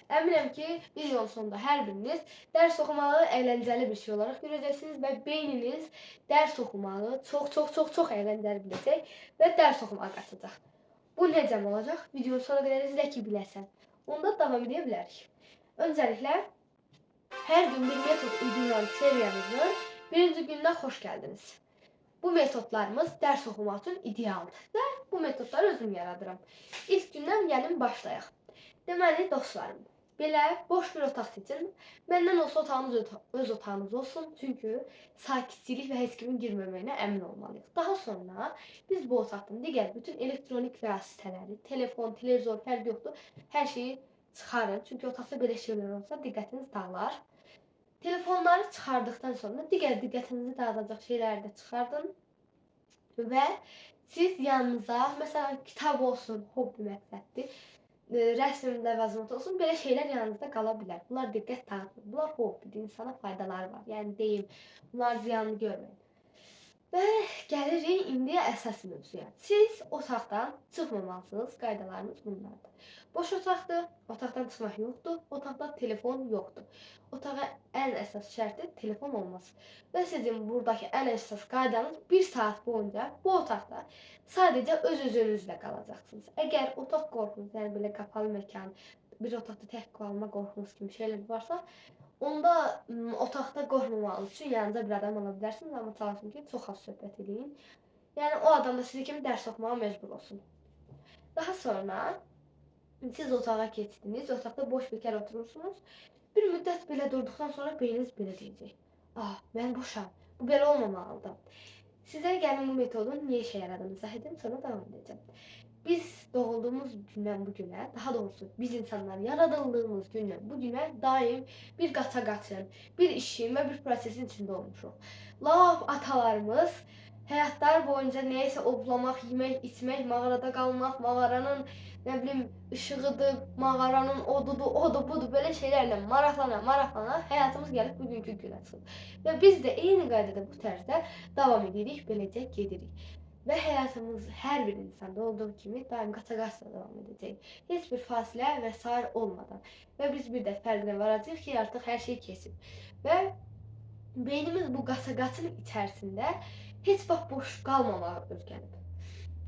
Əminəm ki, videonun sonunda hər biriniz dərs oxumağı əyləncəli bir şey olaraq görəcəksiniz və beyniniz dərs oxumağı çox əyləncəli biləcək və dərs oxumağa qaçacaq. Bu necə olacaq? Videonun sonuna qədər izlə ki, biləsən. Onda davam edə bilərik. Öncəliklə, hər gün bir metod uyduran seriyamızın birinci gününə xoş gəldiniz. Bu metodlarımız dərs oxumaq üçün idealdır və bu metodları özüm yaradıram. İlk gündən gəlin başlayaq. Deməli, dostlarım, belə boş bir otaq seçin. Məndən olsa otağınız öz otağınız olsun. Çünki sakitçilik və heç kimin girməməyinə əmin olmalıyıq. Daha sonra biz bu otaqdan digər bütün elektronik vasitələri, telefon, televizor, fərq yoxdur, hər şeyi çıxarın. Çünki otaqda belə şeylər olsa diqqətiniz dağılar. Telefonları çıxardıqdan sonra digər diqqətinizi dağıdacaq şeyləri də çıxardın və siz yanınıza, məsələn, kitab olsun, hobbi məqsəddir, rəsm ləvazimat olsun, belə şeylər yanınızda qala bilər. Bunlar diqqət dağıtmır. Bunlar hobbidir, insana faydaları var. Yəni deyim, bunlar ziyanlı görməyin. Və gəlirik indi əsas mövzuya. Siz otaqdan çıxmamalısınız, qaydalarınız bunlardır. Boş otaqdır, otaqdan çıxmaq yoxdur, otaqda telefon yoxdur. Otağa ən əsas şərti telefon olması. Və sizin buradakı ən əsas qaydanız 1 saat boyunca bu otaqda sadəcə öz-özünüzlə qalacaqsınız. Əgər otaq qorxunuz, yəni belə qapalı məkan, bir otaqda tək qalma qorxunuz kimi şeylər varsa, onda otaqda qorxmamanız üçün yanınıza bir adam ala bilərsiniz, amma çalışın ki, çox az söhbət edin. Yəni o adam da sizə kimi dərs oxumağa məcbur olsun. Daha sonra siz otağa keçdiniz, otaqda boş bir kər oturursunuz. Bir müddət belə durduqdan sonra beyniniz belə deyəcək. Mən boşam, bu belə olmamalıdır. Sizə gəlin bu metodun niyə işə yaradığını izah edin, sonra davam edəcəm. Biz doğulduğumuz gündən bu günə, daha doğrusu biz insanlar yaradıldığımız gündən bu günə daim bir qaça-qaçın, bir işin və bir prosesin içində olmuşuq. Lap atalarımız həyatları boyunca nəyəsə ovlamaq, yemək, içmək, mağarada qalmaq, mağaranın nə bilim işığıdır, mağaranın odur, budur, belə şeylərlə maraqlana həyatımız gəlib bugünkü günə çıxıb. Və biz də eyni qaydada bu tərzdə davam edirik, beləcə gedirik. Və həyatımız hər bir insanda olduğu kimi daim qaça-qaçla davam edəcək. Heç bir fasilə və sair olmadan. Və biz bir də fərqinə varacağıq ki, artıq hər şey keçib. Və beynimiz bu qaça-qaçın içərisində heç vaxt boş qalmamağa öyrənib.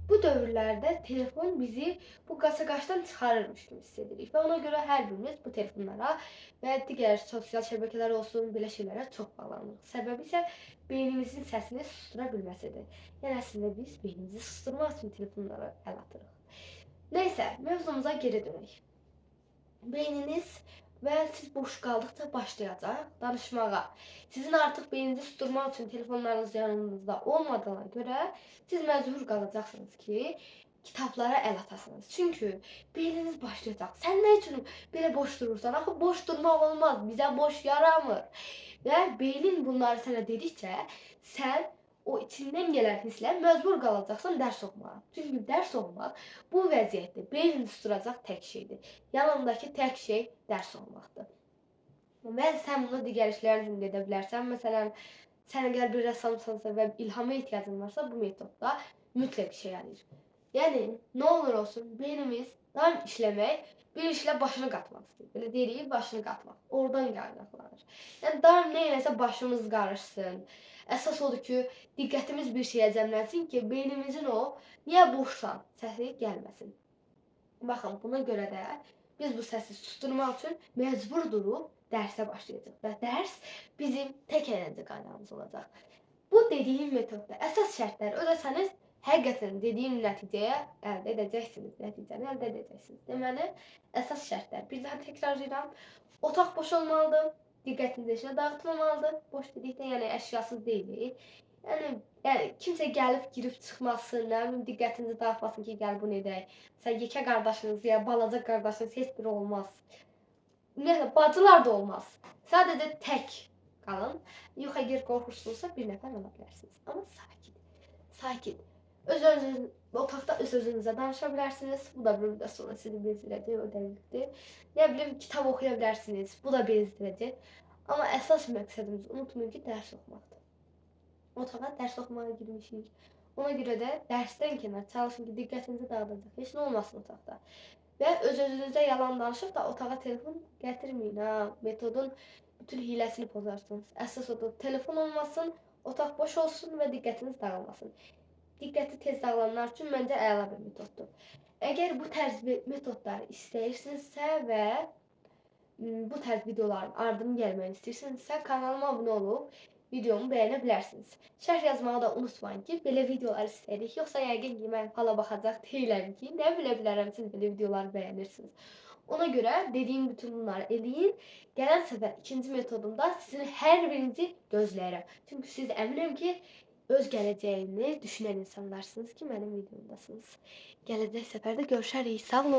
Bu dövrlərdə telefon bizi bu qaça-qaçdan çıxarırmış kimi hiss edirik. Və ona görə hər birimiz bu telefonlara və digər sosial şəbəkələr olsun, belə şeylərə çox bağlanırıq. Səbəbi isə beynimizin səsini sustura bilməsidir. Yəni əslində biz beynimizi susturmaq üçün telefonlara əl atırıq. Nəysə, mövzumuza geri dönək. Beyniniz və siz boş qaldıqca başlayacaq danışmağa. Sizin artıq beyninizi susturmaq üçün telefonlarınız yanınızda olmadığına görə siz məcbur qalacaqsınız ki, kitablara əl atasınız. Çünki beyniniz başlayacaq. Sən nə üçün belə boş durursan? Axı boş durmaq olmaz, bizə boş yaramır. Və beynin bunları sənə dedikcə, sən o içindən gələn hisslə məcbur qalacaqsan dərs oxumağa. Çünki dərs oxumaq bu vəziyyətdə beynini susturacaq tək şeydir. Yanındakı tək şey dərs oxumaqdır. Və sən bunu digər işlərin üçün edə bilərsən. Məsələn, sən əgər bir rəssamsansa və ilhama ehtiyacın varsa, bu metodda mütləq işə yarayır. Yəni, nə olur olsun, beynimiz daim işləmək, bir işlə başını qatmaq istəyir. Belə deyirik, başını qatmaq. Oradan qaynaqlanır. Yəni, daim nə eləsə başımız qarışsın. Əsas odur ki, diqqətimiz bir şeyə cəmlənsin ki, beynimizin o niyə boşsan səsi gəlməsin. Baxın, buna görə də biz bu səsi susturmaq üçün məcbur durub dərsə başlayacaq və dərs bizim tək əyləncə qaynağımız olacaq. Bu dediyim metodda əsas şərtləri ödəsəniz, həqiqətən dediyim nəticəyə əldə edəcəksiniz, nəticəni əldə edəcəksiniz. Deməli, əsas şərtlər, bir daha təkrarlayıram, otaq boş olmalıdır, diqqətinizi işə dağıtmamalıdır, boş dedikdə yəni əşyasız deyilik. Yəni kimsə gəlib girib çıxmasın, diqqətinizi dağıtmasın ki, gəl bunu edək. Məsələn, yekə qardaşınız ya balaca qardaşınız heç biri olmaz. Ümumiyyətlə, bacılar da olmaz. Sadəcə tək qalın. Yox, əgər qorxursunuzsa bir nəfər ala bilərsiniz. Amma sakit. Otaqda öz-özünüzə danışa bilərsiniz. Bu da bir müddət sonra sizi bezdirəcək, o dəqiqdir. Nə bilim, kitab oxuya bilərsiniz. Bu da bezdirəcək. Amma əsas məqsədimiz, unutmayın ki, dərs oxumaqdır. Otağa dərs oxumağa girmişik. Ona görə də dərsdən kənar çalışın ki, diqqətinizi dağıdacaq. Heç nə olmasın otaqda. və öz-özünüzə yalan danışıb da otağa telefon gətirməyin ha. Metodun bütün hiləsini pozarsınız. Əsas odur, telefon olmasın, otaq boş olsun və diqqətiniz dağılmasın. Diqqəti tez dağılanlar üçün məncə əla bir metoddur. Əgər bu tərz metodları istəyirsinizsə və bu tərz videoların ardını gəlməni istəyirsinizsə, kanalıma abunə olub videomu bəyənə bilərsiniz. Şərh yazmağı da unutmayın ki, belə videolar istəyirik. Yoxsa yəqin ki, mən fala baxacaq deyiləm ki, nə bilə bilərəm siz belə videoları bəyənirsiniz. Ona görə dediyim bütün bunları eləyin. Gələn səfər ikinci metodumda sizin hər birinizi gözləyirəm. Çünki siz əminəm ki, öz gələcəyini düşünən insanlarsınız ki, mənim videomdasınız. Gələcək səfərdə görüşərik. Sağ olun.